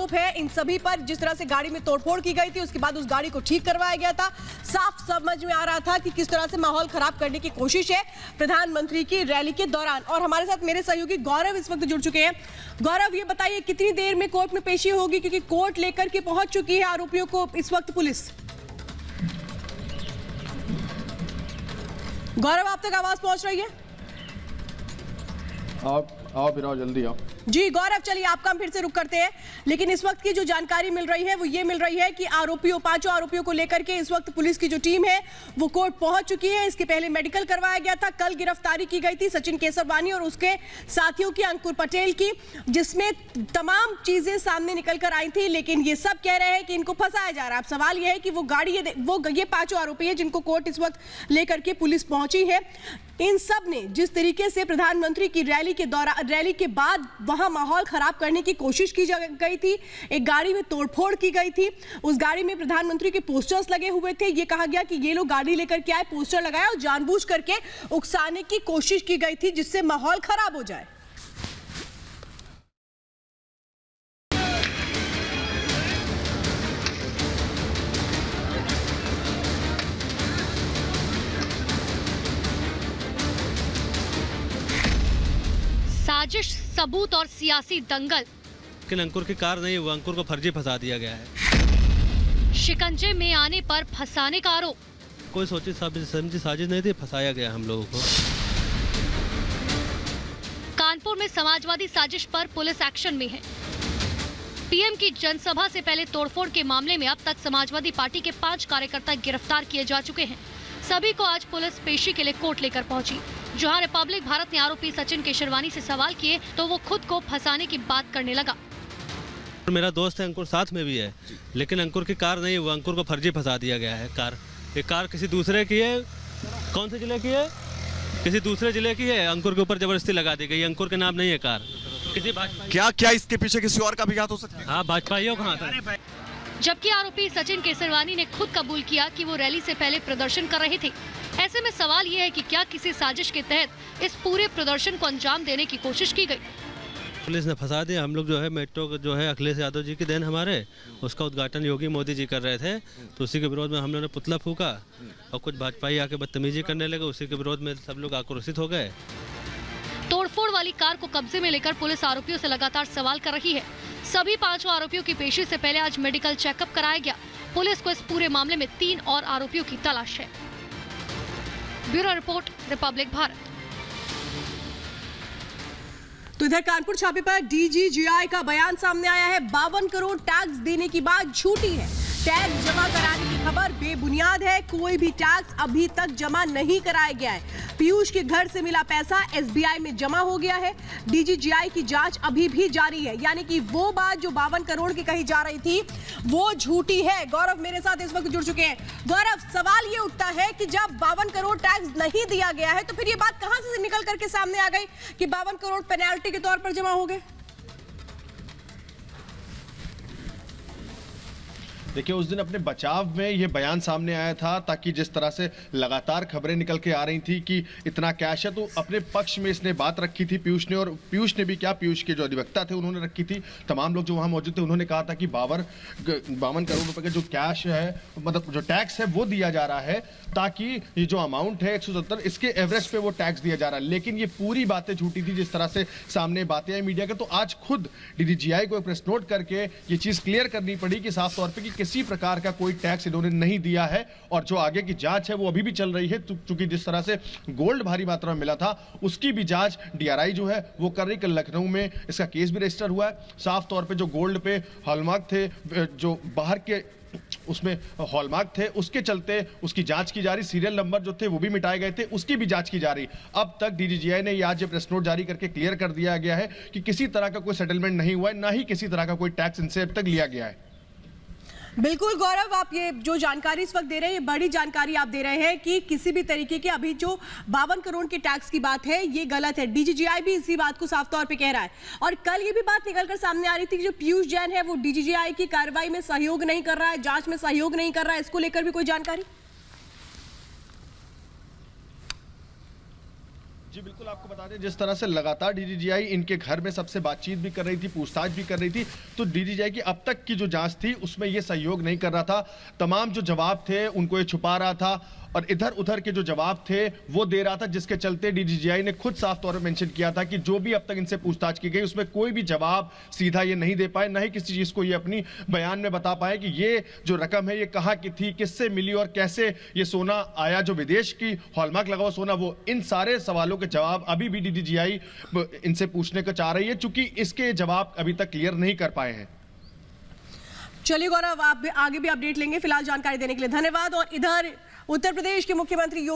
आरोप है इन सभी पर। जिस तरह से गाड़ी में तोड़फोड़ की गई थी, उसके बाद उस गाड़ी को ठीक करवाया गया था। साफ समझ में आ रहा था कि किस तरह से माहौल खराब करने की कोशिश है प्रधानमंत्री की रैली के दौरान। और हमारे साथ मेरे सहयोगी गौरव इस वक्त जुड़ चुके हैं। गौरव, ये बताइए कितनी देर में कोर्ट में पेशी होगी, क्योंकि कोर्ट लेकर के पहुंच चुकी है आरोपियों को इस वक्त पुलिस। गौरव, आप तक आवाज पहुंच रही है? आओ फिर आओ, जल्दी आओ। जी गौरव, चलिए आपका हम फिर से रुक करते हैं। लेकिन इस वक्त की जो जानकारी मिल रही है वो ये मिल रही है कि पांचों आरोपियों को लेकर के इस वक्त पुलिस की जो टीम है वो कोर्ट पहुंच चुकी है। इसके पहले मेडिकल करवाया गया था। कल गिरफ्तारी की गई थी सचिन केसरवानी और उसके साथियों की, अंकुर पटेल की, जिसमें तमाम चीजें सामने निकल कर आई थी। लेकिन ये सब कह रहे हैं कि इनको फंसाया जा रहा है। अब सवाल यह है कि ये पांचों आरोपी है जिनको कोर्ट इस वक्त लेकर के पुलिस पहुंची है। इन सब ने जिस तरीके से प्रधानमंत्री की रैली के बाद वहां माहौल खराब करने की कोशिश की गई थी, एक गाड़ी में तोड़फोड़ की गई थी, उस गाड़ी में प्रधानमंत्री के पोस्टर्स लगे हुए थे। ये कहा गया कि ये लोग गाड़ी लेकर के आए, पोस्टर लगाया और जानबूझ करके उकसाने की कोशिश की गई थी जिससे माहौल खराब हो जाए। साजिश, सबूत और सियासी दंगल। लेकिन अंकुर की कार नहीं, वो अंकुर को फर्जी फंसा दिया गया है। शिकंजे में आने पर फंसाने का आरोप। कोई सोची समझी साजिश नहीं थी, फंसाया गया हम लोगों को। कानपुर में समाजवादी साजिश पर पुलिस एक्शन में है। पीएम की जनसभा से पहले तोड़फोड़ के मामले में अब तक समाजवादी पार्टी के 5 कार्यकर्ता गिरफ्तार किए जा चुके हैं। सभी को आज पुलिस पेशी के लिए कोर्ट लेकर पहुंची, जहां रिपब्लिक भारत ने आरोपी सचिन केसरवानी से सवाल किए तो वो खुद को फंसाने की बात करने लगा। मेरा दोस्त है अंकुर, साथ में भी है, लेकिन अंकुर की कार नहीं, वो अंकुर को फर्जी फंसा दिया गया है। ये कार किसी दूसरे की है। कौन से जिले की है? किसी दूसरे जिले की है। अंकुर के ऊपर जबरदस्ती लगा दी गई। अंकुर के नाम नहीं है कार। किसी क्या इसके पीछे किसी और का भी हाथ हो सकता है? हाँ, भाजपाइयों का हाथ है। जबकि आरोपी सचिन केसरवानी ने खुद कबूल किया कि वो रैली से पहले प्रदर्शन कर रहे थे। ऐसे में सवाल ये है कि क्या किसी साजिश के तहत इस पूरे प्रदर्शन को अंजाम देने की कोशिश की गई? पुलिस ने फंसा दिया। हम लोग जो है मेट्रो जो है अखिलेश यादव जी की देन हमारे, उसका उद्घाटन योगी मोदी जी कर रहे थे, तो उसी के विरोध में हम लोगों ने पुतला फूका और कुछ भाजपाई आके बदतमीजी करने लगे। उसी के विरोध में सब लोग आक्रोशित हो गए। तोड़फोड़ वाली कार को कब्जे में लेकर पुलिस आरोपियों से लगातार सवाल कर रही है। सभी 5 आरोपियों की पेशी से पहले आज मेडिकल चेकअप कराया गया। पुलिस को इस पूरे मामले में 3 और आरोपियों की तलाश है। Bureau report, Republic Bharat. तो इधर कानपुर छापे पर डीजीजीआई का बयान सामने आया है। 52 करोड़ टैक्स देने की बात झूठी है। टैक्स जमा कराने की खबर बेबुनियाद है। कोई भी टैक्स अभी तक जमा नहीं कराया गया है। पीयूष के घर से मिला पैसा एसबीआई में जमा हो गया है। डीजीजीआई की जांच अभी भी जारी है, यानी कि वो बात जो 52 करोड़ की कही जा रही थी वो झूठी है। गौरव मेरे साथ इस वक्त जुड़ चुके हैं। गौरव, सवाल ये उठता है कि जब 52 करोड़ टैक्स नहीं दिया गया है तो फिर ये बात कहां से निकल करके सामने आ गई कि 52 करोड़ पेनल्टी के तौर पर जमा हो गए? देखिए, उस दिन अपने बचाव में ये बयान सामने आया था, ताकि जिस तरह से लगातार खबरें निकल के आ रही थी कि इतना कैश है, तो अपने पक्ष में इसने बात रखी थी पीयूष ने। और पीयूष ने भी क्या, पीयूष के जो अधिवक्ता थे उन्होंने रखी थी। तमाम लोग जो वहां मौजूद थे उन्होंने कहा था कि 52 करोड़ रुपए का जो कैश है, मतलब जो टैक्स है वो दिया जा रहा है, ताकि ये जो अमाउंट है 170, इसके एवरेज पे वो टैक्स दिया जा रहा है। लेकिन ये पूरी बातें झूठी थी जिस तरह से सामने बातें आई मीडिया के। तो आज खुद डीजीजीआई को प्रेस नोट करके ये चीज क्लियर करनी पड़ी कि साफ तौर पर कि किसी प्रकार का कोई टैक्स इन्होंने नहीं दिया है। और जो आगे की जांच है वो अभी भी चल रही है, क्योंकि जिस तरह से गोल्ड भारी मात्रा में मिला था उसकी भी जांच डीआरआई जो है वो कर रही। कल लखनऊ में इसका केस भी रजिस्टर हुआ है। साफ तौर पे जो गोल्ड पे हॉलमार्क थे, जो बाहर के उसमें हॉलमार्क थे, उसके चलते उसकी जांच की जा रही। सीरियल नंबर जो थे वो भी मिटाए गए थे, उसकी भी जांच की जा रही। अब तक डीजीजीआई ने आज प्रेस नोट जारी करके क्लियर कर दिया गया है कि किसी तरह का कोई सेटलमेंट नहीं हुआ है, ना ही किसी तरह का कोई टैक्स इनसे अब तक लिया गया है। बिल्कुल गौरव, आप ये जो जानकारी इस वक्त दे रहे हैं, ये बड़ी जानकारी आप दे रहे हैं कि किसी भी तरीके के अभी जो 52 करोड़ के टैक्स की बात है ये गलत है। डीजीजीआई भी इसी बात को साफ तौर पे कह रहा है। और कल ये भी बात निकलकर सामने आ रही थी कि जो पीयूष जैन है वो डीजीजीआई की कार्रवाई में सहयोग नहीं कर रहा है, जांच में सहयोग नहीं कर रहा है। इसको लेकर भी कोई जानकारी? जी बिल्कुल, आपको बता दें जिस तरह से लगातार डीजीजीआई इनके घर में सबसे बातचीत भी कर रही थी, पूछताछ भी कर रही थी, तो डीजीजीआई की अब तक की जो जांच थी उसमें ये सहयोग नहीं कर रहा था। तमाम जो जवाब थे उनको ये छुपा रहा था और इधर उधर के जो जवाब थे वो दे रहा था, जिसके चलते डीजीजीआई ने खुद साफ तौर पर मेंशन किया था कि जो भी अब तक इनसे पूछताछ की गई उसमें कोई भी जवाब सीधा ये नहीं दे पाए, न ही किसी चीज को ये अपनी बयान में बता पाए कि ये जो रकम है ये कहाँ की थी, किससे मिली और कैसे ये सोना आया, जो विदेश की हॉलमार्क लगा हुआ सोना, वो इन सारे सवालों के जवाब अभी भी डीजीजीआई इनसे पूछने को चाह रही है, चूंकि इसके जवाब अभी तक क्लियर नहीं कर पाए हैं। चलिए गौरव, आप आगे भी अपडेट लेंगे, फिलहाल जानकारी देने के लिए धन्यवाद। और इधर उत्तर प्रदेश के मुख्यमंत्री